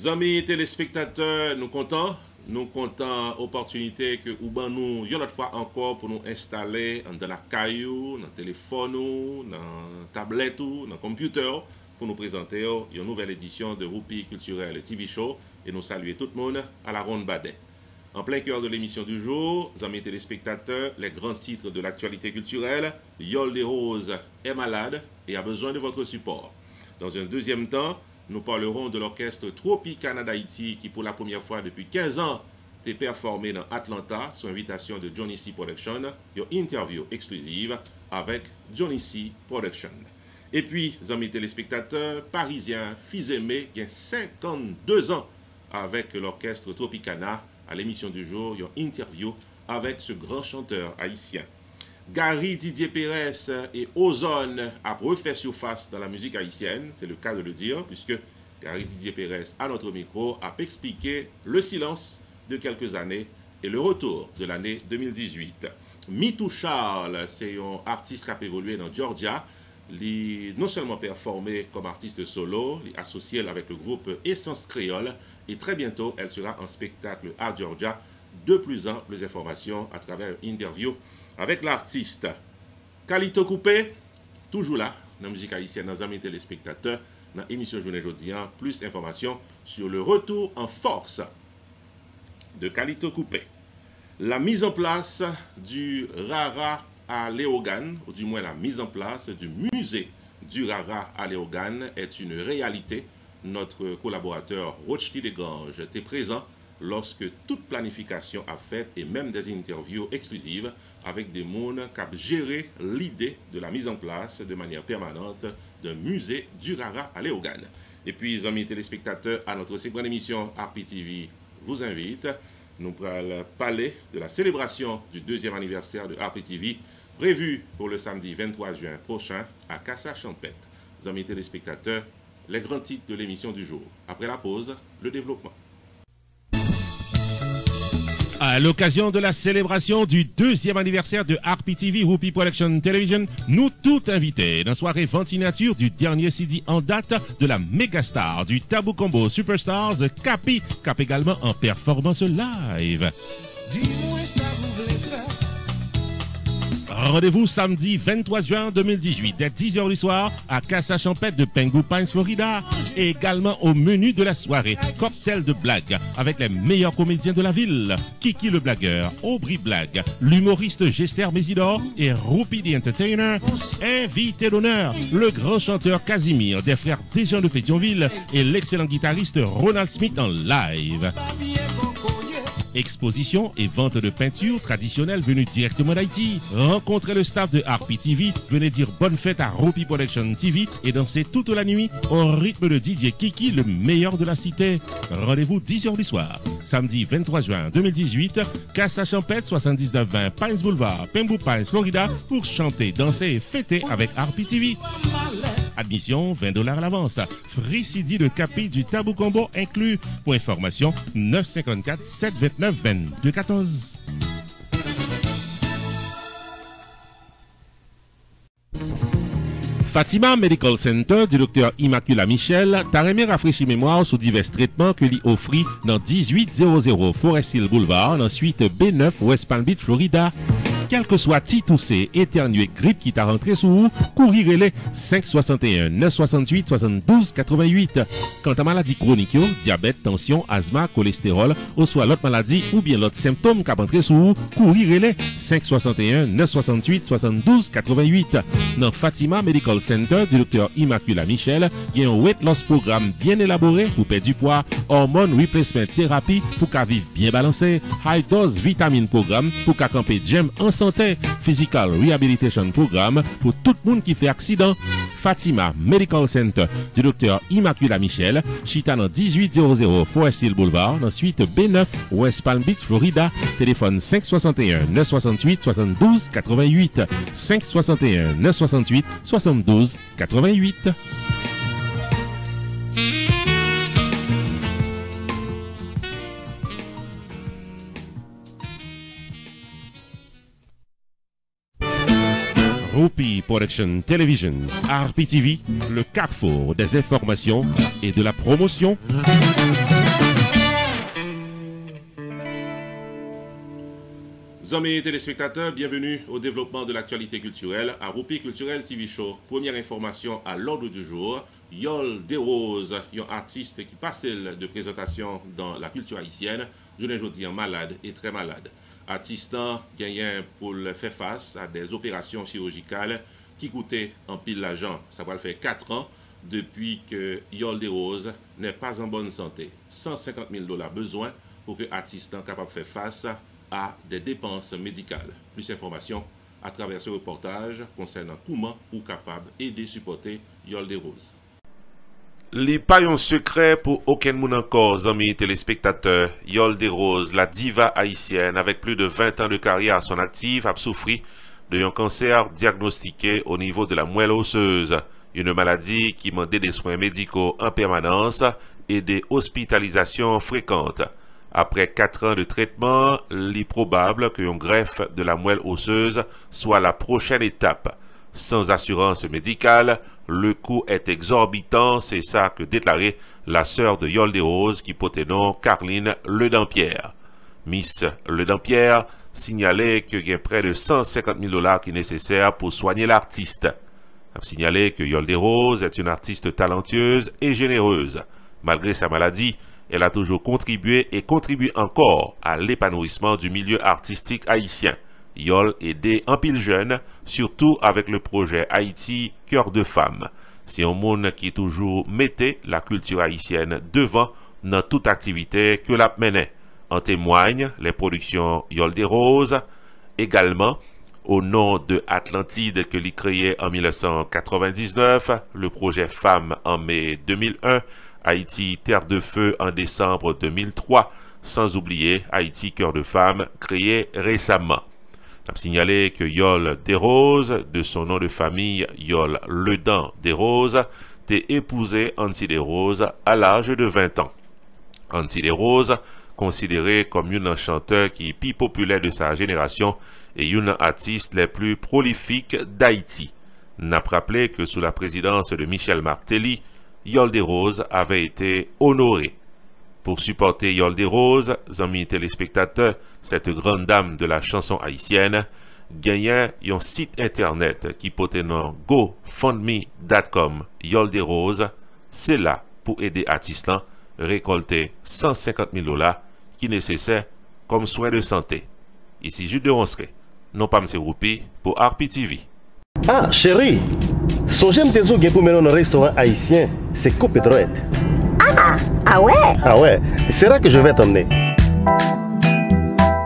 Amis téléspectateurs, nous comptons opportunité que nous une autre fois encore pour nous installer dans la caillou, dans le téléphone, dans la tablette, dans le computer pour nous présenter une nouvelle édition de Roupi Culturel TV Show et nous saluer tout le monde à la ronde Badet. En plein cœur de l'émission du jour, amis téléspectateurs, les grands titres de l'actualité culturelle, Yol des Roses est malade et a besoin de votre support. Dans un deuxième temps, nous parlerons de l'orchestre Tropicana d'Haïti qui pour la première fois depuis 15 ans est performé dans Atlanta sur invitation de Johnny C. Production, une interview exclusive avec Johnny C. Production. Et puis, amis téléspectateurs, Parisien, fils aimé, qui a 52 ans avec l'orchestre Tropicana à l'émission du jour, une interview avec ce grand chanteur haïtien. Gary Didier Pérez et Ozone a refait surface dans la musique haïtienne, c'est le cas de le dire, puisque Gary Didier Pérez, à notre micro, a expliqué le silence de quelques années et le retour de l'année 2018. Mitou Charles, c'est un artiste qui a évolué dans Georgia, il non seulement performé comme artiste solo, il est associé avec le groupe Essence Créole, et très bientôt, elle sera en spectacle à Georgia. De plus en plus d'informations à travers une interview avec l'artiste Calito Coupé, toujours là, dans la musique haïtienne, dans les amis téléspectateurs, dans l'émission Journée Jeudi, plus d'informations sur le retour en force de Calito Coupé. La mise en place du Rara à Léogane, ou du moins la mise en place du musée du Rara à Léogane est une réalité. Notre collaborateur Rochely Desganges était présent lorsque toute planification a fait et même des interviews exclusives avec des mondes qui ont géré l'idée de la mise en place de manière permanente d'un musée du Rara à Léogane. Et puis, amis téléspectateurs, à notre seconde émission RPTV vous invite. Nous allons parler de la célébration du deuxième anniversaire de RPTV prévu pour le samedi 23 juin prochain à Cassa-Champêtre. Amis téléspectateurs, les grands titres de l'émission du jour. Après la pause, le développement. À l'occasion de la célébration du deuxième anniversaire de RPTV Roupi Production Television, nous tous invités dans la soirée ventinature du dernier CD en date de la mégastar du Tabou Combo Superstars, Capi, cap également en performance live. Dis-moi ça vous voulez faire. Rendez-vous samedi 23 juin 2018 dès 10h du soir à Cassa-Champêtre de Pengu Pines, Florida. Et également au menu de la soirée, cocktail de blagues avec les meilleurs comédiens de la ville. Kiki le blagueur, Aubry Blague, l'humoriste Gester Mésidor et Roupi the Entertainer. Invité d'honneur, le grand chanteur Casimir des frères Desjans de Pétionville et l'excellent guitariste Ronald Smith en live. Exposition et vente de peintures traditionnelles venues directement d'Haïti. Rencontrez le staff de RPTV, venez dire bonne fête à Roupi Production TV et dansez toute la nuit au rythme de DJ Kiki, le meilleur de la cité. Rendez-vous 10h du soir, samedi 23 juin 2018, Cassa-Champêtre 7920 Pines Boulevard, Pembou Pines, Florida, pour chanter, danser et fêter avec RPTV. Admission $20 à l'avance. Free CD de Capi du Tabou Combo inclus. Pour information, 954 729 22 14. Fatima Medical Center du Dr. Immacula Michel t'a remis rafraîchi mémoire sous divers traitements que lui offrit dans 1800 Forest Hill Boulevard, dans suite B9 West Palm Beach, Florida. Quel que soit titoussé, éternué, grippe qui t'a rentré sous vous, courir les 561 968 72 88. Quant à maladie chronique, diabète, tension, asthme, cholestérol, ou soit l'autre maladie ou bien l'autre symptôme qui a rentré sous vous, courir les 561 968 72 88. Dans Fatima Medical Center du Dr. Immacula Michel, il y a un weight loss programme bien élaboré pour perdre du poids, hormone replacement thérapie pour qu'à vivre bien balancé, high dose vitamine programme pour qu'à camper gem en santé, physical rehabilitation programme pour tout le monde qui fait accident. Fatima Medical Center du Dr. Immacula Michel, chita dans 1800 Forest Hill Boulevard, dans suite B9 West Palm Beach, Florida. Téléphone 561 968 72 88 561 968 72 88. Roupi Production Television, RPTV, le carrefour des informations et de la promotion. Amis téléspectateurs, bienvenue au développement de l'actualité culturelle à Roupi Culturel TV Show. Première information à l'ordre du jour, Yol Desroses, un artiste qui passe de présentation dans la culture haïtienne, je ne dis malade et très malade. Artiste gagnant pour faire face à des opérations chirurgicales qui coûtaient en pile l'argent. Ça va le faire 4 ans depuis que Yol Desroses n'est pas en bonne santé. 150 000 $ besoin pour que l'artiste capable de faire face à des dépenses médicales. Plus d'informations à travers ce reportage concernant comment ou capable aider supporter Yol Desroses. Les pas un secret pour aucun monde encore, amis téléspectateurs. Yol Desroses, la diva haïtienne avec plus de 20 ans de carrière à son actif, a souffert d'un cancer diagnostiqué au niveau de la moelle osseuse. Une maladie qui demandait des soins médicaux en permanence et des hospitalisations fréquentes. Après 4 ans de traitement, il est probable qu'une greffe de la moelle osseuse soit la prochaine étape. Sans assurance médicale, le coût est exorbitant, c'est ça que déclarait la sœur de Yol Desroses qui portait nom Caroline Ledampierre. Miss Ledampierre signalait qu'il y a près de 150 000 $ qui est nécessaire pour soigner l'artiste. Elle a signalé que Yol Desroses est une artiste talentueuse et généreuse. Malgré sa maladie, elle a toujours contribué et contribue encore à l'épanouissement du milieu artistique haïtien. Yol aidé en pile jeune, surtout avec le projet Haïti Cœur de Femme. C'est un monde qui toujours mettait la culture haïtienne devant dans toute activité que la menait. En témoignent les productions Yol Desroses, également au nom de Atlantide que l'y créé en 1999, le projet Femmes en mai 2001, Haïti Terre de Feu en décembre 2003, sans oublier Haïti Cœur de Femme créé récemment. On a signalé que Yol Desroses, de son nom de famille Yol Ledan Desroses, t'est épousé Anti Desroses à l'âge de 20 ans. Anti Desroses, considéré comme une chanteur qui est plus populaire de sa génération et une artiste les plus prolifiques d'Haïti. N'a rappelé que sous la présidence de Michel Martelly, Yol Desroses avait été honoré. Pour supporter Yol Desroses, amis téléspectateurs, cette grande dame de la chanson haïtienne, gagnant un site internet qui porte nom gofundme.com Yol Desroses, c'est là pour aider artistes à récolter 150 000 $ qui nécessaires comme soins de santé. Ici Jude de Ronseray, non pas M. Roupi pour Arpi TV. Ah, chérie, songez me tezo pour mener un restaurant haïtien, c'est Copétroët. Ah ouais? Ah ouais, c'est là que je vais t'emmener.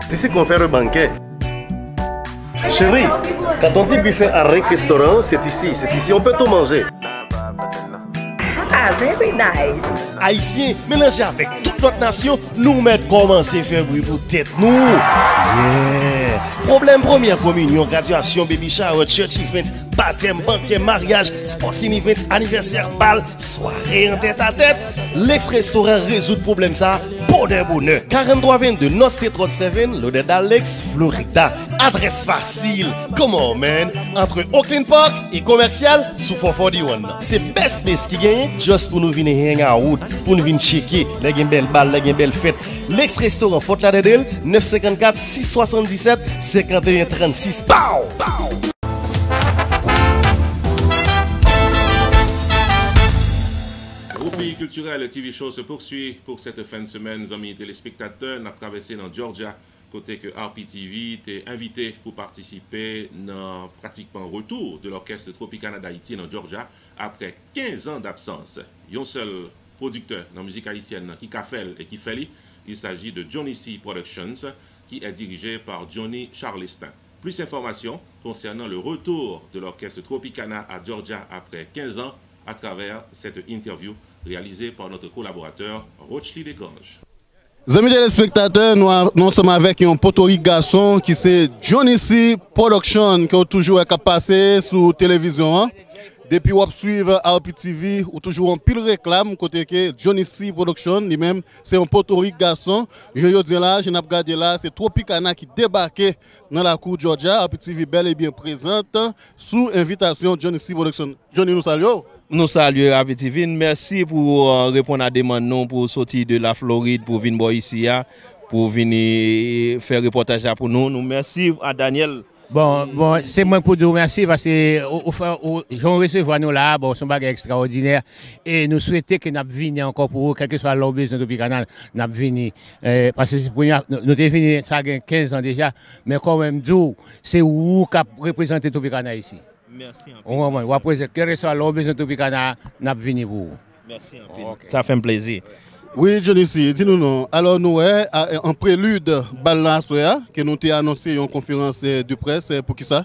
C'est ici qu'on fait le banquet. Chérie, quand on dit buffet à restaurant, c'est ici, on peut tout manger. Ah, very nice. Haïtien, mélangé avec toute notre nation, nous mettre commencer à faire bruit pour tête nous. Yeah! Problème première communion, graduation, baby shower, church events, baptême, banquet, mariage, sporting events, anniversaire, bal, soirée en tête à tête. L'ex-restaurant résout le problème ça, pour des bonheur. 4322 North State Road 7, l'odeur d'Alex, Florida. Adresse facile. Come on, man. Entre Oakland Park et commercial, sous 441. C'est best place qui gagne, juste pour nous venir hang out, pour nous venir checker, les belles balles, les belles fêtes. L'ex-restaurant Fort Lauderdale, 954 677 51 36. Pow! Pow! Roupi Culturel TV Show se poursuit pour cette fin de semaine, amis téléspectateurs. Nous avons traversé dans Georgia, côté que Arpi TV t'est invité pour participer dans pratiquement retour de l'orchestre Tropicana d'Haïti dans Georgia après 15 ans d'absence. Un seul producteur dans la musique haïtienne qui a fait et qui fait, il s'agit de Johnny C Productions, qui est dirigé par Johnny Charleston. Plus d'informations concernant le retour de l'orchestre Tropicana à Georgia après 15 ans à travers cette interview réalisée par notre collaborateur Rochely Desgranges. Amis téléspectateurs, nous sommes avec un potori garçon qui c'est Johnny C Production qui a toujours passé sur télévision. Hein? Depuis qu'on suivre Arpi TV, ou toujours un pile réclame côté que Johnny C Production lui-même c'est un potori garçon. Je dis là, je n'ai pas regardé là, c'est Tropicana qui débarquait dans la cour Georgia. Arpi TV bel et bien présente sous invitation Johnny C Production. Johnny, nous saluons. Nous saluons Arpi TV. Merci pour répondre à des demandes pour sortir de la Floride pour venir ici pour venir faire reportage là pour nous. Nous merci à Daniel. Bon, c'est moi pour dire merci parce que j'en recevoir nous là, bon, c'est un bagage extraordinaire et nous souhaitons que nous venions encore pour eux, quel que soit leur besoin depuis Canal, nous venons parce que nous avons venu ça a 15 ans déjà, mais quand même c'est où qui représente Tropicana ici. Merci. Quel que soit leur besoin Tropicana, nous venons pour vous. Merci. Okay. Ça fait un plaisir. Oui, Johnny C, dis-nous non. Alors, nous, en prélude, que nous avons annoncé une conférence de presse, pour qui ça?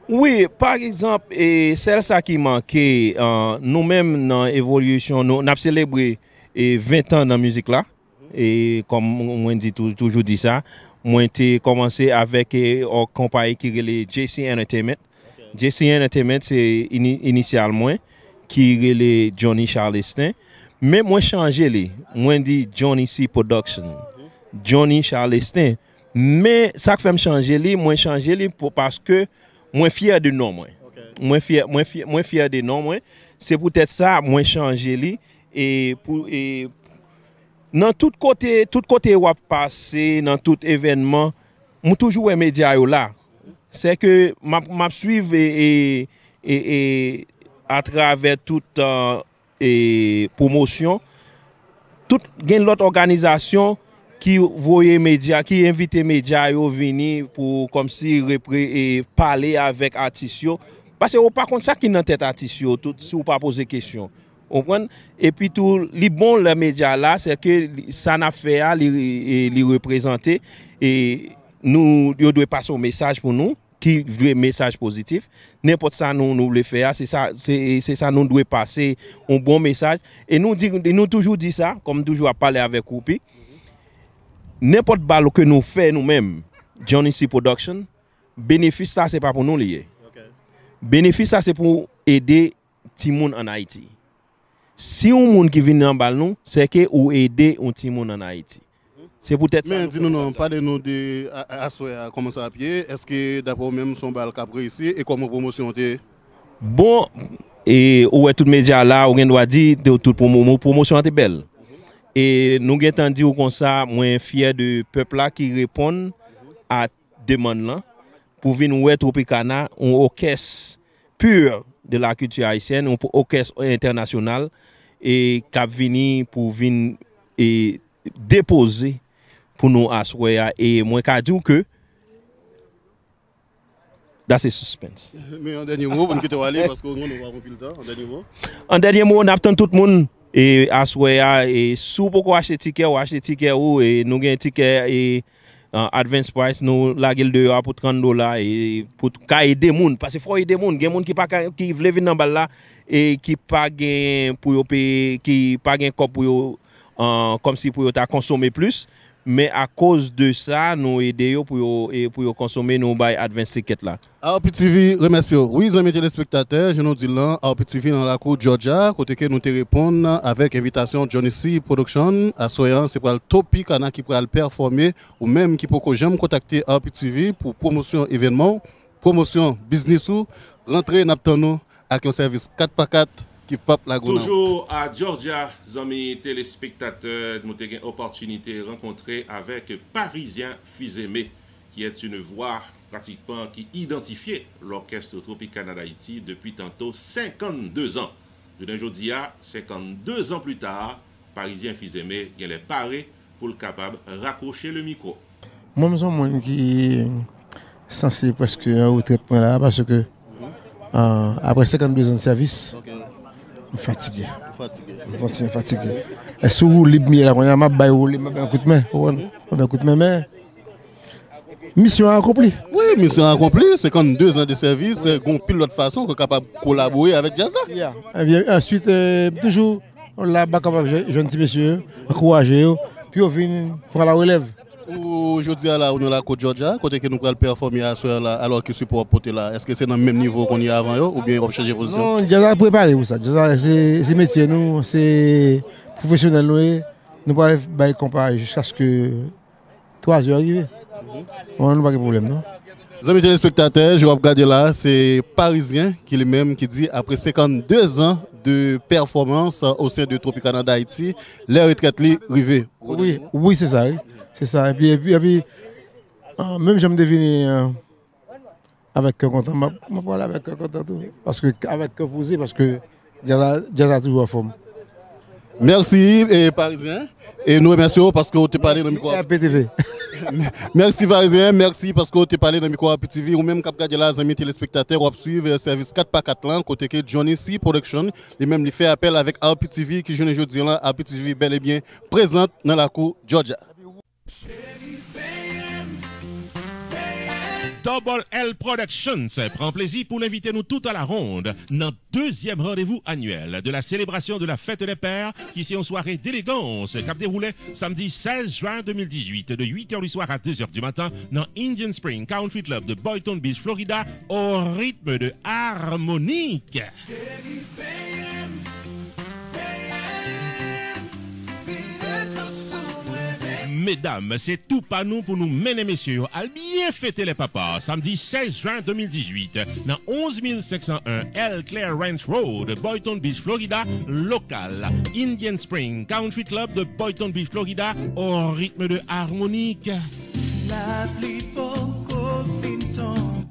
Oui, par exemple, c'est ça qui manquait. Nous-mêmes, dans l'évolution, nous avons célébré 20 ans dans la musique là. Et comme on dit toujours dit ça, moi j'ai commencé avec une compagnie qui est le JC Entertainment. Okay. JC Entertainment, c'est initialement qui est le Johnny Charleston. Mais moi changé les, moi dit Johnny C Production, Johnny Charleston. Mais ça fait me changer les, moi changer les parce que moi fier de nom moi. Okay. Moi fier de nom moi. C'est peut-être ça moi changer les et pour dans tout côté où passer dans tout événement, moi toujours les médias là. C'est que m'a suivre et à travers tout et promotion, toute l'autre organisation qui voyait médias, qui invitait médias à venir pour comme si parler avec artistes. Parce que par contre ça qui dans tête artistes, si vous pas poser question. Et puis tout les bon les médias là, c'est que ça n'a fait à les représenter et nous doit passer un message pour nous. Qui veut un message positif, n'importe ça nous le faire, c'est ça nous doit passer un bon message et nous toujours dit ça comme toujours à parler avec Koupi. N'importe balle que nous fait nous-mêmes, Johnny C Production, bénéfice ça c'est pas pour nous lier. Okay. Bénéfice ça c'est pour aider Timoun en Haïti. Si un monde qui vient en balle nous, c'est que ou aider un Timoun en Haïti. C'est peut-être mais dis-nous non, parlez-nous de Asoya, comment ça à pied, est-ce que d'après même son bal cap ici et comment promotion était? Bon, et où est tout média là, on doit dire toute promotion était belle. Et nous avons entendu comme ça, moi fier de peuple là qui répond à demande là pour venir où est Tropicana, un orchestre pur de la culture haïtienne, un orchestre international et qui a venu pour venir et déposer pour nous assurer et moi qu'a dit que c'est suspense. Mais en dernier mot, pour quitter aller parce qu'on va remplir le temps. En dernier mot, on attend tout le monde et assurer et sous pourquoi acheter ticket ou et nous gain ticket et advance price nous la gueule dehors pour $30 et pour aider monde parce que faut aider monde, gen monde qui veut venir dans balle là et qui pas gain pour payer qui pas gain cop pour comme si pour ta consommer plus. Mais à cause de ça, nous aidons pour consommer nos bails advance ticket là. AOP TV, remercie. Oui, amis téléspectateurs, je nous dis là, AOP TV dans la cour Georgia, côté que nous te répondons avec invitation Johnny C Production, à Soyan, c'est pour le Tropicana qui pourra le performer, ou même qui peut jamais contacter AOP TV pour promotion événement, promotion business ou, rentrer n'abtenons avec un service 4x4. Toujours à Georgia, amis téléspectateurs, nous avons eu l'opportunité de rencontrer avec Parisien Fils-Aimé, qui est une voix pratiquement qui identifiait l'orchestre Tropicana d'Haïti depuis tantôt 52 ans. Je ne dis à 52 ans plus tard, Parisien Fils-Aimé est paré pour le capable de raccrocher le micro. Moi, je suis un monde qui est censé presque au traitement là parce que après 52 ans de service, fatigué. Et si vous libre là, on a un coup de main, mais mission accomplie. Oui, mission accomplie. 52 ans de service, on pile l'autre façon qu'on est capable de collaborer avec Jazz là. Et bien, ensuite, toujours, on l'a capable de jeunes messieurs, encourager, puis on vient prendre la relève. Aujourd'hui, là, on est là à Georgia, côté que nous allons performer à ce là, alors que support porter là. Est-ce que c'est dans le même niveau qu'on y a avant ou bien on va changer de position? Non, Jazz a préparé pour ça. C'est métier, nous, c'est professionnel. Nous allons comparer jusqu'à ce que 3 heures arrivent. On n'a pas de problème, non? Les amis téléspectateurs, je vais regarder là, c'est Parisien qui lui-même qui dit après 52 ans de performance au sein de Tropicana d'Haïti, les retraites arrivées. Oui, c'est ça. C'est ça. Et puis même je me devine avec cœur content. Je parle avec cœur content tout. Parce que, avec cœur posé, parce que j'ai toujours en forme. Merci, Parisien. Et nous remercions parce que vous avez parlé dans le micro. APTV. Merci, Parisien. Merci parce que vous avez parlé dans le micro APTV. Ou même, cap gardé là, amis téléspectateurs, vous suivre le service 4x4 là, côté que Johnny C Production. Et même, il fait appel avec APTV qui, je ne dis là, APTV bel et bien présente dans la cour Georgia. Double L Productions prend plaisir pour l'inviter nous tout à la ronde dans deuxième rendez-vous annuel de la célébration de la fête des pères qui est une soirée d'élégance qui a déroulé samedi 16 juin 2018 de 8h du soir à 2h du matin dans Indian Spring Country Club de Boynton Beach, Florida au rythme de harmonique. Mesdames, c'est tout pas nous pour nous mener messieurs à bien fêter les papas samedi 16 juin 2018 dans 11501 L. Claire Ranch Road, Boynton Beach, Florida, local Indian Spring Country Club de Boynton Beach, Florida au rythme de harmonique.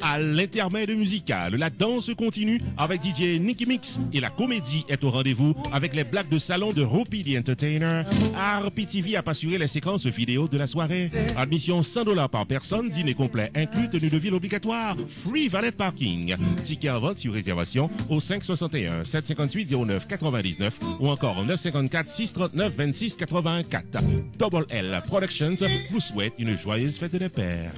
À l'intermède musical, la danse continue avec DJ Nicky Mix et la comédie est au rendez-vous avec les blagues de salon de Rupi the Entertainer. RPTV a assuré les séquences vidéo de la soirée. Admission $100 par personne, dîner complet inclus, tenue de ville obligatoire, free valet parking. Ticket en vente sur réservation au 561 758 09 99 ou encore au 954 639 26 84. Double L Productions vous souhaite une joyeuse fête des pères.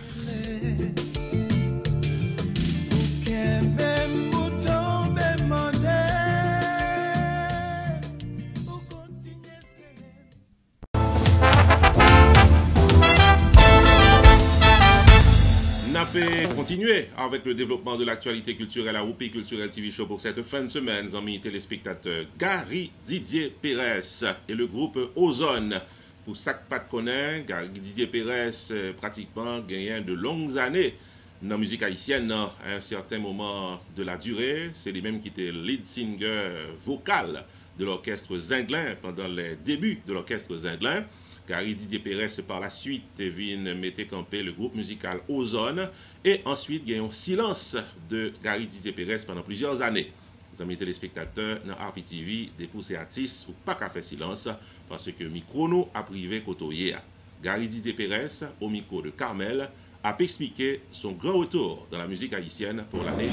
On peut continuer avec le développement de l'actualité culturelle à Rupi Culturel TV Show pour cette fin de semaine, amis téléspectateurs. Gary Didier Pérez et le groupe Ozone. Pour ça que pas de connaître, Gary Didier Pérez pratiquement gagné de longues années dans la musique haïtienne à un certain moment de la durée. C'est lui-même qui était lead singer vocal de l'orchestre Zinglin pendant les débuts de l'orchestre Zinglin. Gary Didier Pérez par la suite vient mettre campé le groupe musical Ozone et ensuite il y a un silence de Gary Didier Pérez pendant plusieurs années. Les amis téléspectateurs dans RPTV dépoussé artistes ou pas qu'à faire silence parce que micro nous a privé côtoyer. Gary Didier Pérez au micro de Carmel a expliqué son grand retour dans la musique haïtienne pour l'année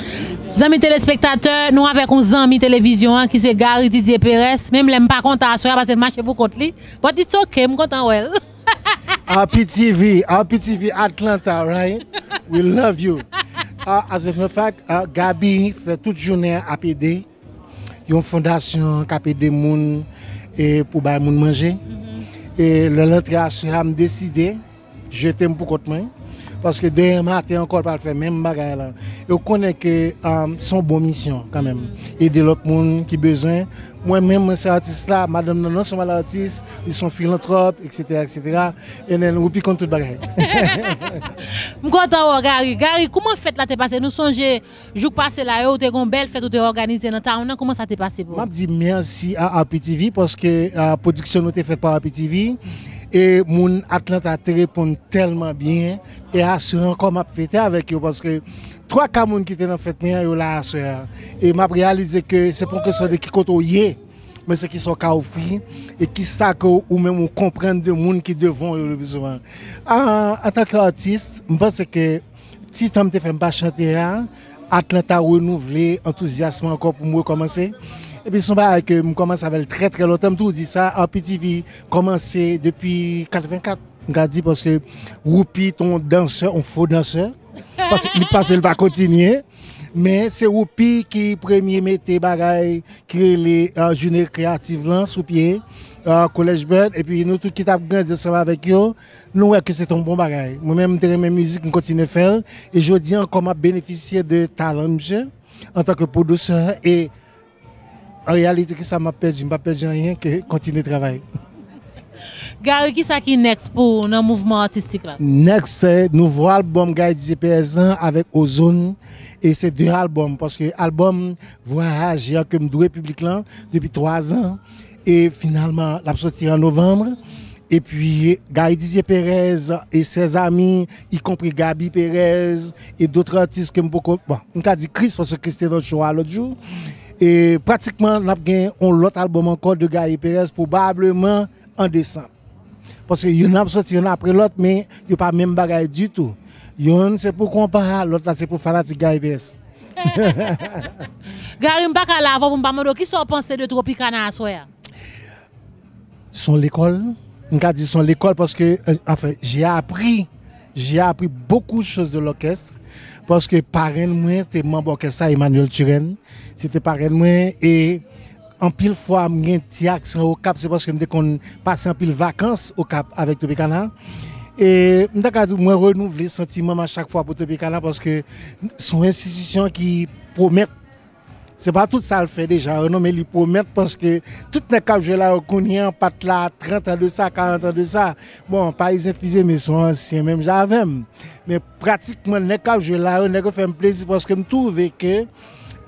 2010. Amis téléspectateurs, nous avec un ami télévision qui c'est Gary Didier Pérez, même l'aime pas content à soir parce que marche pour contre lui. But it's okay, I'm content well. RPTV Atlanta, right? We love you. As a matter of fact, Gabi fait toute journée à PD. Il y a une fondation qui a aidé les gens pour les gens manger. Et le l'entrée à soir, a décidé, je t'aime pour contre moi. Parce que demain matin encore pas le faire même bagaille là. Et on connaît que son bonne mission quand même. Aider l'autre monde qui besoin. Moi même ces artistes là, madame non sont artistes, ils sont philanthropes etc. Et nous puis contre toute bagaille. Je content Gary. Gary, comment fête là t'es passé? Nous songez jour passé là, tu une belle fête tu organisé dans town. Comment ça t'est passé pour? M'a dit merci à RPTV parce que la production nous était faite par RPTV. Et mon Atlanta te répond tellement bien et assurant comme m'a fêté avec eux parce que 3 personnes qui étaient dans fête yo là assurant et m'a réalisé que c'est pour que ce soit de qui côtoyer mais c'est qui sont offrir et qui ça que ou même comprendre de monde qui devant le besoin. En tant qu'artiste, je pense que si tu me fait pas chanter Atlanta renouvelé enthousiasme encore pour moi commencer. Et puis, son bail que je commence avec très très longtemps, tout dit ça, RPTV commencé depuis 84, on dit parce que Rupi, ton danseur, un faux danseur, parce qu'il passe, il va continuer, mais c'est Rupi qui premier mettait bagaille, créer les journées créatives là, sous pied, Collège Bird, et puis nous tous qui t'avons grandi ensemble avec eux, nous voyons que c'est un bon bagaille. Moi-même, je mes musique, je continue à faire, et je dis encore m'a bénéficié de talent, monsieur, en tant que producteur, et en réalité, ça m'a perdu, je ne perdu rien que continuer de travailler. Gary, qui est next pour le mouvement artistique là? Next, c'est nouveau album Gary Didier Pérez avec Ozone. Et c'est 2 albums, parce que l'album Voyage que je dois public là depuis 3 ans. Et finalement, l'a sorti en novembre. Et puis, Gary Didier Perez et ses amis, y compris Gabi Perez et d'autres artistes que beaucoup, bon, on t'a dit Chris parce que Chris était dans le show l'autre jour. Et pratiquement, on a gagné l'autre album encore de Gary Perez, probablement en décembre. Parce qu'il y en a sorti un après l'autre, mais il n'y a pas même bagaille du tout. Yon c'est pour comparer, l'autre là c'est pour fanatique Gary Perez. Gary, m'baka la avant pour m'demander qui sont pensé de Tropicana à soir. Son l'école. On a dit son l'école parce que enfin, j'ai appris beaucoup de choses de l'orchestre parce que parrain moi c'était membre orchestre Emmanuel Turenne, c'était parrain moi et en pile fois j'ai un petit accent au Cap, c'est parce que me qu'on passe en pile vacances au Cap avec Tropicana. Et moi renouveler sentiment à chaque fois pour Tropicana parce que son institution qui promet. C'est pas tout ça le fait déjà, non mais il promet parce que tout les cap je là connais pas là 30 ans de ça, 40 ans de ça. Bon, pas ils infusés mais sont anciens même j'avais. Mais pratiquement les cap je là on a fait un plaisir parce que me trouve que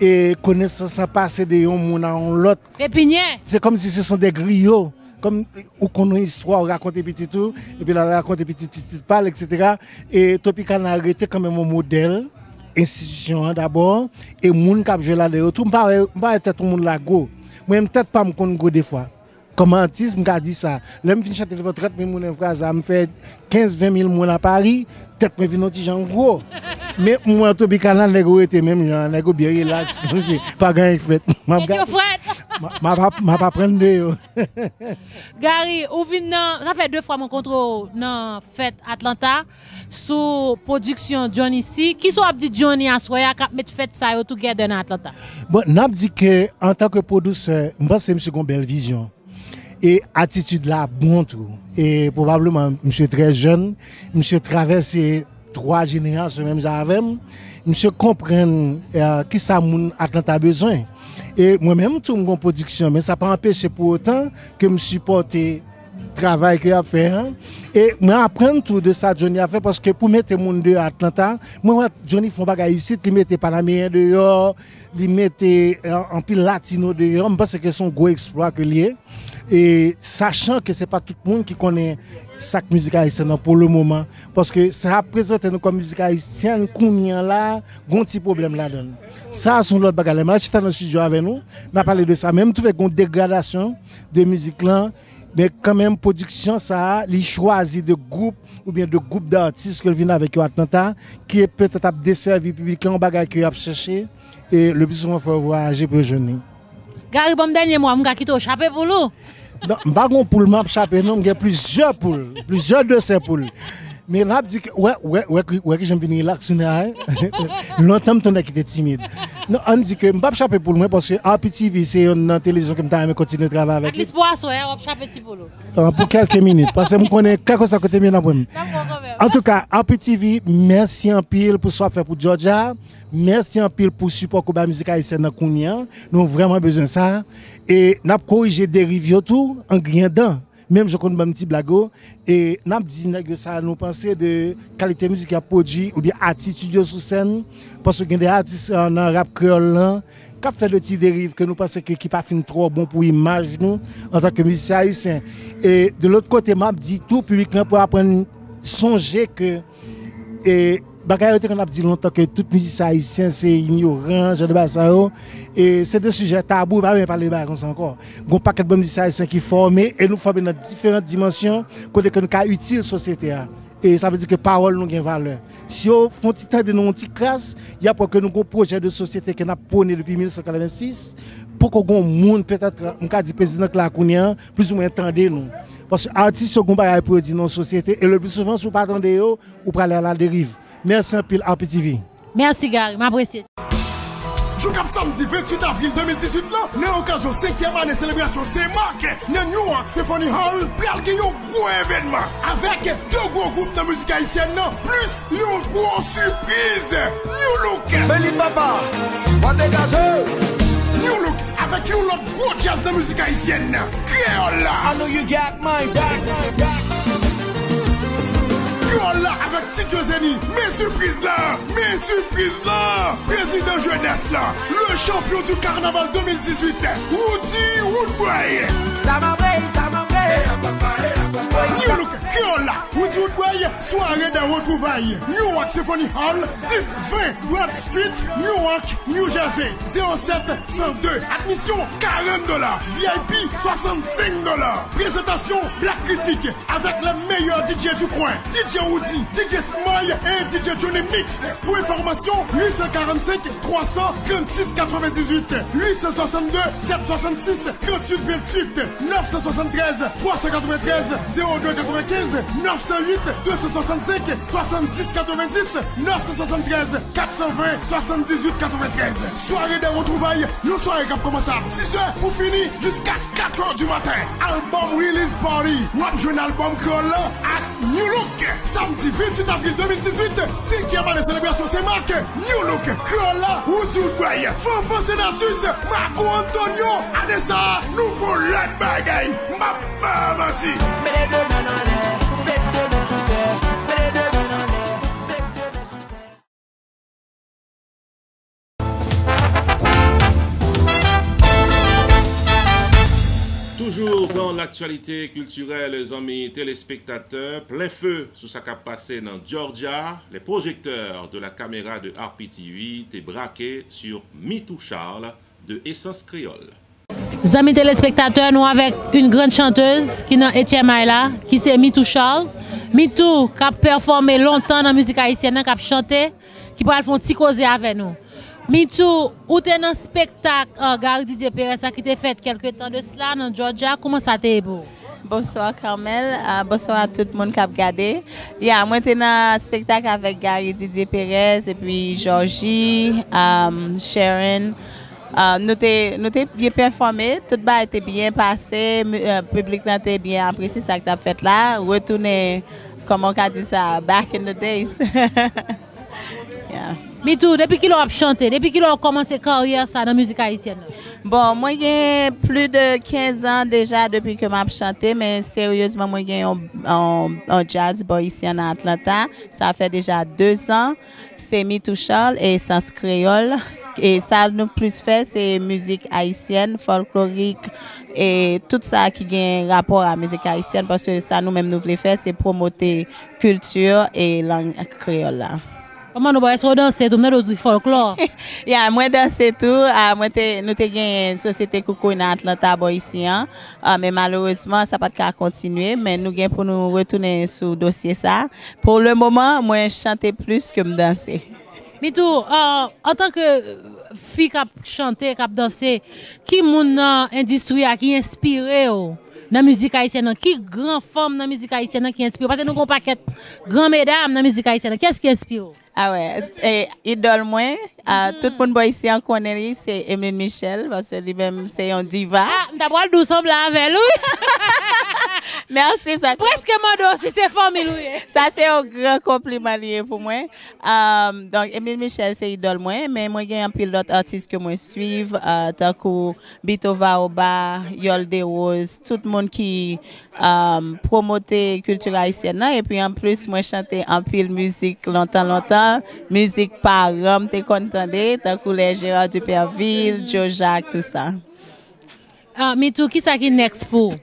et connaissance passé de un monde en l'autre. Pépinière. C'est comme si ce sont des griots. Comme on connaît histoire, on raconte petit tout, et puis là on raconte petit parle, etc. Et Tropicana a arrêté quand même un modèle, institution d'abord, et moun k'ap joué là dedans tout, pas être tout le monde là go. Moi peut-être pas me connaître go des fois. Comme artiste, m'ka dit ça. Là me fin chanter devant 30 000 moun en phrase, me fait 15-20 000 moun à Paris, peut-être me vinn petit en gros. Mais moi Tropicana négo était même genre négo bien relax comme si pas grand fête. M'a pas prendre de Gary, ou vinn ça fait 2 fois mon contrôle dans fête Atlanta sous production Johnny C. Qui sont dit Johnny à soya cap mettre fête ça yo together dans Atlanta. Bon, n'a dit que en tant que producteur, je pense que monsieur gon belle vision. Et attitude là bon tout. Et probablement monsieur très jeune, monsieur traversé 3 générations même j'avais. Monsieur comprend qui ça moun Atlanta besoin. Et moi-même, tout mon production, mais ça n'a pas empêché pour autant que je supporte le travail qu'il a fait. Hein? Et moi, apprendre tout de ça, Johnny a fait, parce que pour mettre le monde de Atlanta, moi, Johnny font bagay ici, il mettait Panamien dehors, il mettait en pile latino dehors, je pense que c'est un gros exploit que lié. Et sachant que ce n'est pas tout le monde qui connaît sa musique haïtienne pour le moment, parce que ça représente nous comme musique haïtienne, qu'on là, un petit problème là-dedans. Ça, c'est l'autre bagage. Moi, je suis dans le studio avec nous, on a parlé de ça, même tout avec une dégradation de musique là, mais quand même, production, ça, il choisit de groupes ou bien de groupes d'artistes qui viennent avec eux à Atlanta, qui est peut-être desservi public là, un bagage qu'il a cherché, et le plus souvent, il faut voyager pour jeûner. Gary, bon dernier mois, je vais chaper pour nous. Non, je ne vais pas pour m'a chaper, non, il y a plusieurs poules, plusieurs de ces poules. Mais là, je dis que, ouais, que j'aime venir là, longtemps, je suis timide. Non, on dit que je ne vais pas chaper pour moi parce que RPTV, c'est une télévision qui me continue de travailler avec. L'espoir, on va chaper pour nous. Pour quelques minutes, parce que je connais quelque chose à côté de moi. En tout cas, RPTV, merci en pile pour ce qu'on fait pour Georgia. Merci en pile pour le support que la musique haïtienne dans Kounia. Nous avons vraiment besoin de ça. Et nous avons corrigé des reviews tout en rien dedans. Même je connais un petit blago et n'a dit que ça nous penser de qualité musique à produit ou bien attitude sur scène parce que il y a des artistes en rap créole là qui fait de petits dérives que nous pensons que qui pas fin trop bon pour image nous en tant que musicien haïtien. Et de l'autre côté m'a dit tout public pour apprendre songer que et bagaille qu'on a dit longtemps que tout musicien haïtien c'est ignorant, genre de ça et c'est des sujets tabous, pas même parler comme ça encore. Gon paquet de musiciens haïtiens qui formés et nous formés dans différentes dimensions côté que nous ca utile société et ça veut dire que parole nous gain valeur. Si on font petit temps de nous petit crasse, il y a pour que nous un projet de société que n'a prôné depuis 1986 pour qu'on gon monde peut-être on ca dit président Clacounia plus ou moins entendez nous. Parce que artistes sont comparés produit dans société et le plus souvent sous pas attendez ou pour aller à la dérive. Merci un pile RPTV. Merci Gary, m'apprécie. Joukap samedi 28 avril 2018 là, dans l'occasion 5e année célébration Saint-Marc, dans Newark Symphony Hall, pral gen yon gros événement avec 2 gros groupes de musique haïtienne plus yon gros surprise. New Look. Beli papa, on dégage. New Look avec yon l'autre gros jazz de musique haïtienne. Créole. I know you got my back. Là avec Tidjo Zeni, mes surprises là, président jeunesse là, le champion du carnaval 2018, Woody Woodboy. Ça m'a soirée de retrouvailles. Newark Symphony Hall, 10-20 Broad Street, Newark, New Jersey. 07 102. Admission $40. VIP $65. Présentation Black Critique avec les meilleurs DJ du coin. DJ Woody, DJ Smile et DJ Johnny Mix. Pour information, 845 336 98 862 766 38 28 973 393 02 95 908 265 70 90 973 420 78 93. Soirée de retrouvailles, une soirée qui commence à 10h pour finir jusqu'à 4h du matin. Album Release Party. Wap jeune album Créole à New Look. Samedi 28 avril 2018. 5e année de célébration Saint-Marc. New Look. Créole Woodwood Boy. Fanfan Senatus. Marco Antonio. Anessa. Nouveau Red Bagay. Mama Mati. Toujours dans l'actualité culturelle, les amis téléspectateurs, plein feu sous sa cap passé dans Georgia, les projecteurs de la caméra de RPTV étaient braqués sur Mitou Charles de Essence Créole. Amis téléspectateurs, nous avec une grande chanteuse qui est Etienne Maïla, qui c'est Mitou Charles. Mitou qui a performé longtemps dans la musique haïtienne, qui a chanté, qui pourra faire un petit cause avec nous. Mitou, où tu es dans le spectacle Gary Didier Perez qui t'a fait quelques temps de cela dans Georgia, comment ça t'est beau? Bonsoir Carmel, bonsoir à tout le monde qui a regardé. Moi j'étais dans le spectacle avec Gary Didier Perez et puis Georgie, Sharon. Nous avons bien performé, tout le était bien passé, le public était bien apprécié ça que tu as fait là. Retourner, comment on dit ça, back in the days. Yeah. Mitou, depuis qu'il a chanté, depuis qu'il a commencé carrière ça dans la musique haïtienne? Bon, moi j'ai plus de 15 ans déjà depuis que j'ai chanté, mais sérieusement, moi j'ai un jazz boy ici en Atlanta. Ça fait déjà 2 ans. C'est Mitou Charles et Essence Créole. Et ça nous plus fait, c'est musique haïtienne, folklorique et tout ça qui a un rapport à la musique haïtienne parce que ça nous-mêmes nous voulons faire, c'est promouvoir culture et langue créole là. Comment nous pouvons danser tout le folklore? Moi danser tout. Nous avons une société coucou dans Atlanta ici, mais malheureusement ça pas de continuer. Mais nous avons pour nous retourner sur le dossier ça. Pour le moment, moi je chante plus que me danser. Mitou, en tant que fille qui chante, qui danse, qui mon industrie qui inspiré dans la musique haïtienne, qui grand femme dans la musique haïtienne qui inspire? Parce que nous avons un paquet grand mesdames dans la musique haïtienne. Qu'est-ce qui inspire? Ah ouais, idole moi, tout le monde ici en connaît, c'est Emeline Michel, parce que lui-même c'est un diva. Ah, d'abord nous sommes là avec lui. Merci, ça. Presque mon dossier, c'est famille. Ça c'est un grand compliment lié pour moi. Donc Emeline Michel c'est idole moi, mais moi j'ai un pilote artiste que moi suivre, tant que Bito Vaoba, Yol De Rose, tout le monde qui promote culture haïtienne et puis en plus moi chanter en pile musique longtemps, musique par homme, t'es content tant que les Gérard Duperville, Joe Jacques, tout ça. Mitou, qui ça qui next pour?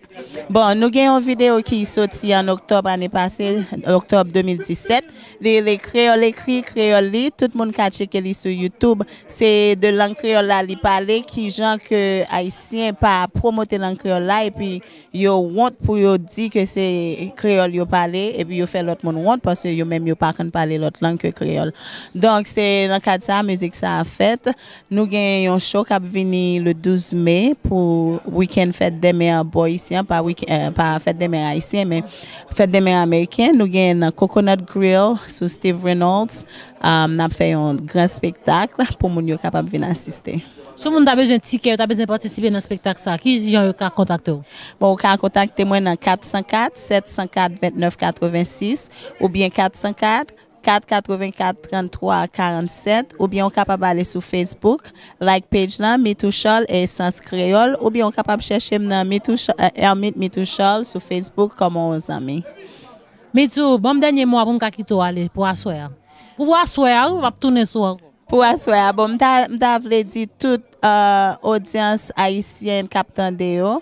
Bon, nous avons une vidéo qui est sortie en octobre l'année passée, octobre 2017. Les créoles écrits, créoles, tout le monde qui a checké sur YouTube, c'est de langue créole là, li parler qui gens que haïtien pas promoter langue créole là et puis yo honte pour yo dire que c'est créole yo parler et puis yo fait l'autre monde honte parce que yo même yo pas parler l'autre langue que créole. Donc c'est dans le cadre de ça musique ça a fait. Nous avons un show qui va venir le 12 mai pour week-end fête des mères haïtiens, pas fête des mères haïtiens, mais fête des mères américaines. Nous avons un Coconut Grill sur Steve Reynolds. Nous avons fait un grand spectacle pour les gens capables de venir assister. Si vous avez besoin de ticket, vous avez besoin de participer dans le spectacle, qui gens vous contacter? Bon, vous pouvez contacter moi dans 404 704 29 86 ou bien 404 484 33 47 ou bien on capable aller sur Facebook, like page là Mitou Charles et Essence Créole ou bien on capable chercher dans Mitou Charles sur Facebook comme on amis. Mitou, bon dernier mot pour m'kakito aller pour assoir. Pour assoir, on va tourner sur. Pour assoir, bon m'ta vle di toute audience haïtienne captain de yo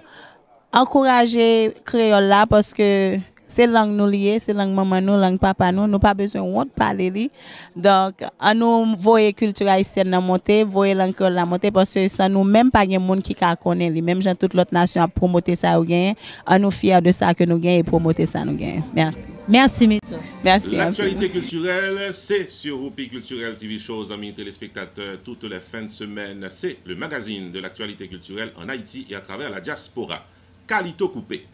encourager créole là parce que c'est langue nous liée, c'est langue maman nous, langue papa nous, nous pas besoin de parler li. Donc à nous voyer culture haïtienne la monter, voyer langue la monter parce que ça nous même pas gen monde qui ka connaît li, même gens toute l'autre nation a promoter ça ou gain, à nous fiers de ça que nous gain et promoter ça nous gain. Merci. Merci Mito. Merci. L'actualité culturelle, c'est sur Roupi Culturel TV Show, amis téléspectateurs, toutes les fins de semaine. C'est le magazine de l'actualité culturelle en Haïti et à travers la diaspora. Calito Coupé.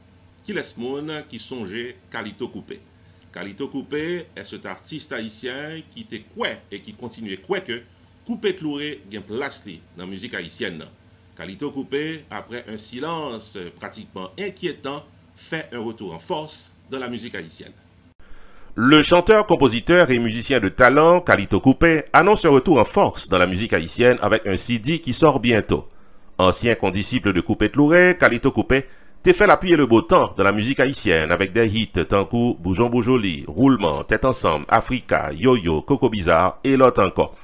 Qui laisse monde qui songeait Calito Coupé. Calito Coupé est cet artiste haïtien qui était quoi et qui continue quoi que Coupé Tlouré gagne place dans la musique haïtienne. Calito Coupé, après un silence pratiquement inquiétant, fait un retour en force dans la musique haïtienne. Le chanteur, compositeur et musicien de talent Calito Coupé annonce un retour en force dans la musique haïtienne avec un CD qui sort bientôt. Ancien condisciple de Coupé Tlouré, Calito Coupé t'es fait l'appui et le beau temps dans la musique haïtienne avec des hits tant que Boujon Boujoli, Roulement, Tête Ensemble, Africa, Yo-Yo, Coco Bizarre et l'autre encore.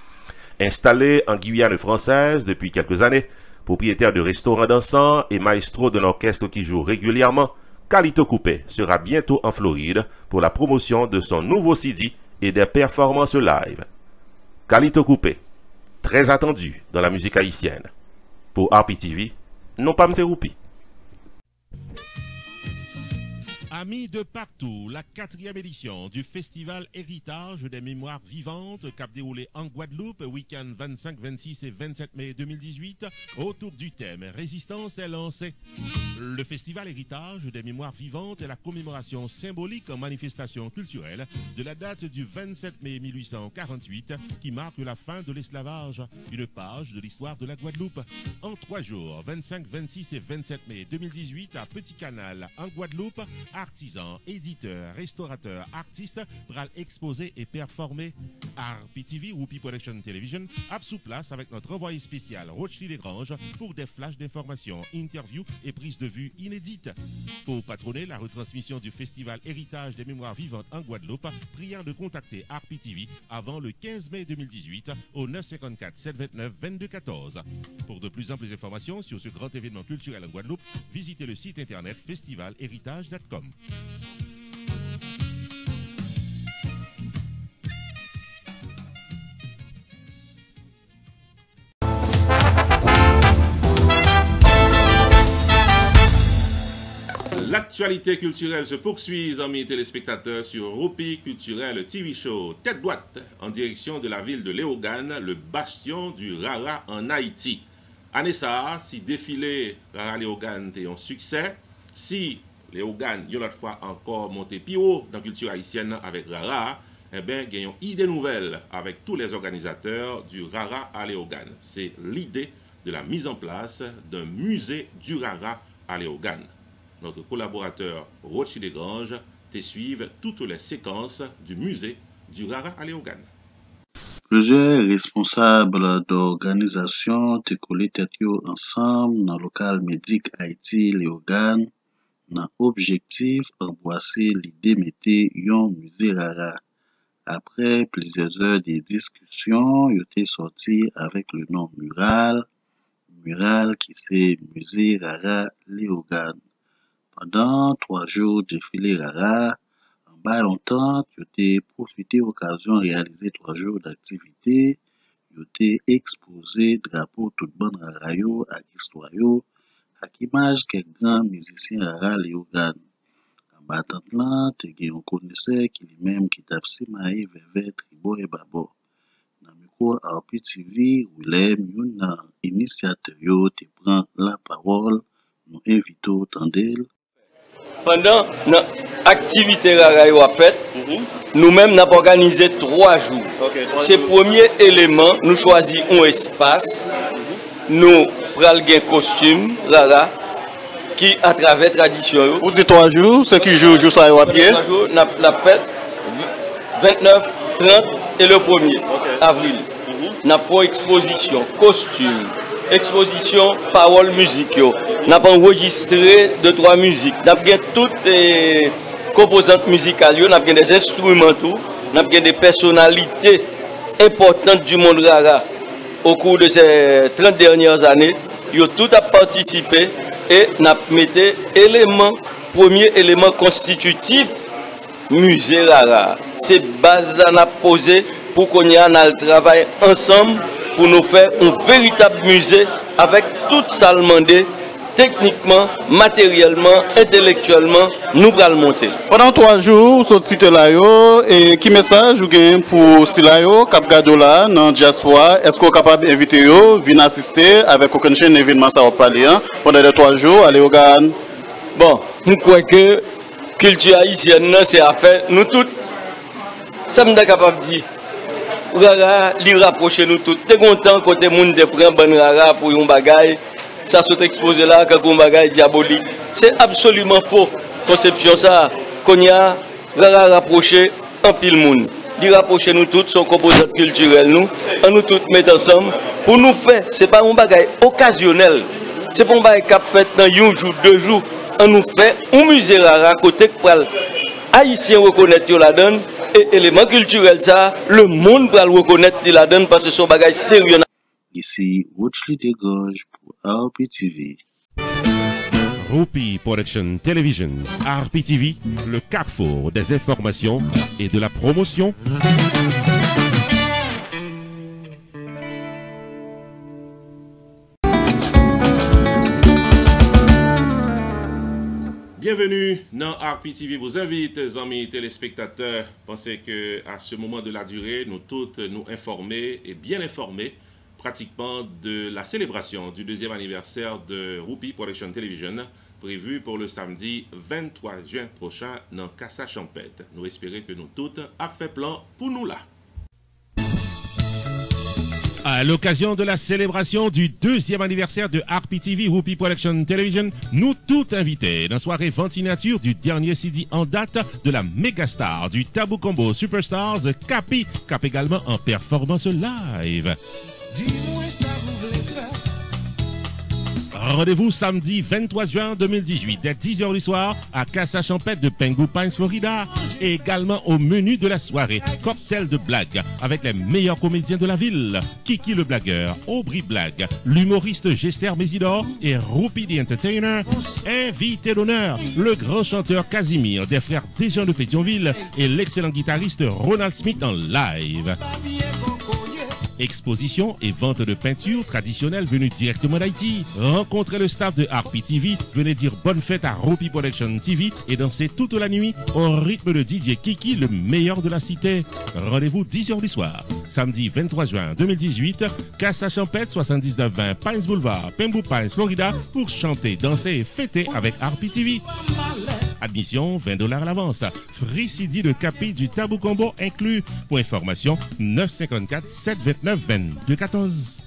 Installé en Guyane française depuis quelques années, propriétaire de restaurants dansants et maestro d'un orchestre qui joue régulièrement, Calito Coupé sera bientôt en Floride pour la promotion de son nouveau CD et des performances live. Calito Coupé, très attendu dans la musique haïtienne. Pour RPTV, non pas M. Roupi. Amis de partout, la 4e édition du Festival Héritage des Mémoires Vivantes cap déroulé en Guadeloupe, week-end 25, 26 et 27 mai 2018, autour du thème Résistance est lancée. Le Festival Héritage des Mémoires Vivantes est la commémoration symbolique en manifestation culturelle de la date du 27 mai 1848 qui marque la fin de l'esclavage, une page de l'histoire de la Guadeloupe. En 3 jours, 25, 26 et 27 mai 2018 à Petit Canal en Guadeloupe, artisans, éditeurs, restaurateurs, artistes pourront exposer et performer. RPTV, Roupi Production Television, a sous place avec notre envoyé spécial Rochely Desgranges pour des flashs d'informations, interviews et prises de vue inédites. Pour patronner la retransmission du Festival Héritage des Mémoires Vivantes en Guadeloupe, priant de contacter RPTV avant le 15 mai 2018 au 954 729 2214. Pour de plus amples informations sur ce grand événement culturel en Guadeloupe, visitez le site internet festivalhéritage.com. L'actualité culturelle se poursuit, amis téléspectateurs, sur Roupi Culturel TV Show. Tête droite en direction de la ville de Léogane, le bastion du Rara en Haïti. Anessa, si défilé Rara Léogane était un succès, si Léogane, une autre fois encore monté plus haut dans la culture haïtienne avec Rara, eh bien, il y a une idée nouvelle avec tous les organisateurs du Rara à Léogane. C'est l'idée de la mise en place d'un musée du Rara à Léogane. Notre collaborateur Rochely Desgranges te suive toutes les séquences du musée du Rara à Léogane. Plusieurs responsables d'organisations te collé tête ensemble dans le local médic Haïti Léogane dans objectif embrasser l'idée mettre un musée Rara. Après plusieurs heures de discussion, il était sorti avec le nom mural qui c'est musée Rara Léogane. Pendant 3 jours de défilé Rara, en bas longtemps, il a profité de l'occasion de réaliser 3 jours d'activité. Il a exposé drapeau tout bon Rara à histoire, à l'image quelques grands musiciens Rara Léogane. En bas là, il y a un connaisseur qui lui-même qui t'a simaé vers Tribo et Babo. Dans le micro RPTV, Willem, un initiateur, te prend la parole, nous invitons Tandel. Pendant l'activité Rara faite, nous-mêmes avons organisé 3 jours. Ce premier élément, nous choisissons un espace, nous prenons un costume Rara qui, à travers la tradition. Vous dites 3 jours, c'est qui jour ça va bien? 3 jours, nous avons la fête 29, 30 et le 1er avril. Nous avons exposition, costume. Exposition, parole, musique. Nous avons enregistré 2-3 musiques. Nous avons toutes les composantes musicales, nous avons des instruments, nous avons des personnalités importantes du monde Rara. Au cours de ces 30 dernières années, ils ont tout participé et nous avons mis premier élément constitutif musée rara. C'est base là n'a posé pour qu'on y ait un travail ensemble pour nous faire un véritable musée avec toute salle demandée. Techniquement, matériellement, intellectuellement, nous allons monter. Pendant 3 jours, sur le site là, et qui message vous gagnez pour Silayo, Cap Gadola, dans diaspora, est-ce que vous êtes capable d'inviter eux, venir assister avec aucun chaîne d'événement ça va parler pendant les 3 jours, allez au GAN? Bon, nous croyons que la culture haïtienne, c'est affaire, nous tous, ça me capable de dire. Rara, li rapprocher nous tous. T'es content quand les gens prennent bon rara pour un bagage. Ça s'est exposé là comme un bagage diabolique. C'est absolument faux. Conception ça, qu'on y a rapproché en pile monde. Il rapprocher nous tous, son composant culturel nous, on nous tous mettre ensemble pour nous faire. C'est pas un bagage occasionnel. C'est pas un bagage qui fait dans un jour, 2 jours. On nous fait un musée rare côté pour Haïtien reconnaître la donne et élément culturel ça, le monde va le reconnaître la donne parce que son bagage sérieux. Ici, Watchley Desgorges pour RPTV. Rupi Production Television, RPTV, le carrefour des informations et de la promotion. Bienvenue dans RPTV, vous invite, amis téléspectateurs. Pensez que à ce moment de la durée, nous toutes nous informer et bien informer pratiquement de la célébration du 2e anniversaire de Rupi Production Television, prévu pour le samedi 23 juin prochain dans Casa Champêtre. Nous espérons que nous toutes avons fait plan pour nous là. À l'occasion de la célébration du 2e anniversaire de RPTV Rupi Production Television, nous tous invités dans la soirée ventinature du dernier CD en date de la mégastar du Tabou Combo Superstars, Capi, cap également en performance live. Dis-moi ça vous voulez faire. Rendez-vous samedi 23 juin 2018 dès 10h du soir à Casa Champêtre de Pengu Pines, Florida. Et également au menu de la soirée, cocktail de blagues avec les meilleurs comédiens de la ville. Kiki le blagueur, Aubry Blague, l'humoriste Gester Mésidor et Rupi the Entertainer. Invité d'honneur, le grand chanteur Casimir des frères Desjans de Pétionville et l'excellent guitariste Ronald Smith en live. Exposition et vente de peinture traditionnelle venue directement d'Haïti. Rencontrez le staff de RPTV, venez dire bonne fête à Rupi Production TV et dansez toute la nuit au rythme de DJ Kiki, le meilleur de la cité. Rendez-vous 10h du soir, samedi 23 juin 2018, Casa Champêtre 7920 Pines Boulevard, Pembou Pines, Florida, pour chanter, danser et fêter avec RPTV. Admission $20 à l'avance. Free CD de Capi du Tabou Combo inclus. Pour information, 954 729 2214.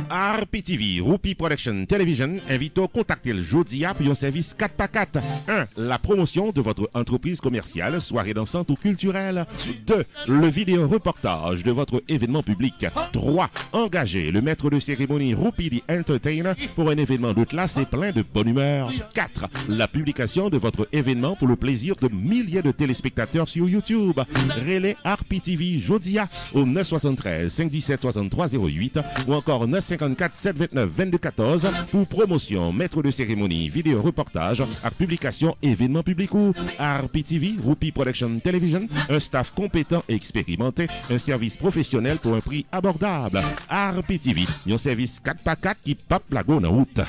RPTV, Rupi Production Television, invite à contacter le jeudi pour un service 4x4. 1. La promotion de votre entreprise commerciale, soirée dansante ou culturelle. 2. Le vidéo reportage de votre événement public. 3. Engager le maître de cérémonie Rupi the Entertainer pour un événement de classe et plein de bonne humeur. 4. La publication de votre événement pour le plaisir de milliers de téléspectateurs sur YouTube. Relais RPTV Jodia au 973 517 63 08 ou encore 954 729 2214 pour promotion, maître de cérémonie, vidéo reportage, à publication, événement public ou RPTV, Rupi Production Television, un staff compétent et expérimenté, un service professionnel pour un prix abordable. RPTV, un service 4x4 qui pape la go en route.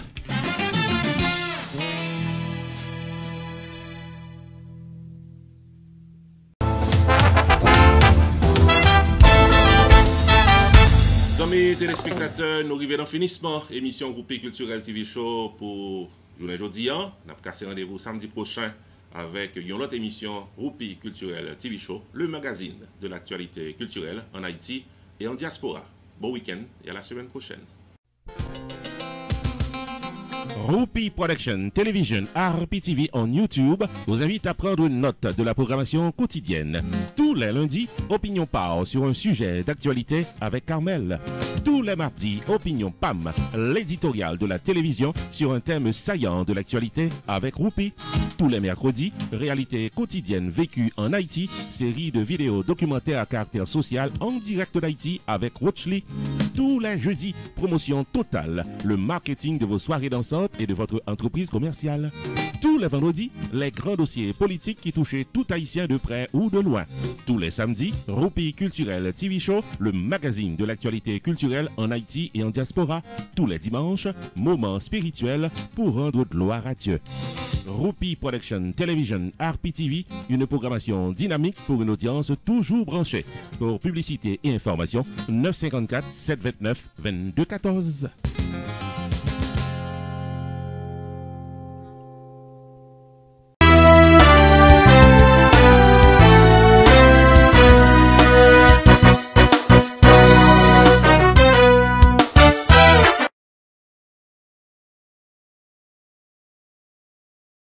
Amis téléspectateurs, nous arrivons dans le finissement. Émission Rupi Culturel TV Show pour journée aujourd'hui. On a cassé rendez-vous samedi prochain avec une autre émission Rupi Culturel TV Show, le magazine de l'actualité culturelle en Haïti et en diaspora. Bon week-end et à la semaine prochaine. Rupi Production Television RPTV en YouTube vous invite à prendre une note de la programmation quotidienne. Tous les lundis, Opinion Part sur un sujet d'actualité avec Carmel. Tous les mardis, Opinion PAM, l'éditorial de la télévision sur un thème saillant de l'actualité avec Roupi. Tous les mercredis, réalité quotidienne vécue en Haïti, série de vidéos documentaires à caractère social en direct d'Haïti avec Rochely. Tous les jeudis, promotion totale, le marketing de vos soirées dansantes et de votre entreprise commerciale. Tous les vendredis, les grands dossiers politiques qui touchaient tout Haïtien de près ou de loin. Tous les samedis, Roupi Culturel TV Show, le magazine de l'actualité culturelle en Haïti et en diaspora. Tous les dimanches, moments spirituels pour rendre gloire à Dieu. Roupi Production Television RPTV, une programmation dynamique pour une audience toujours branchée. Pour publicité et information, 954 729 2214.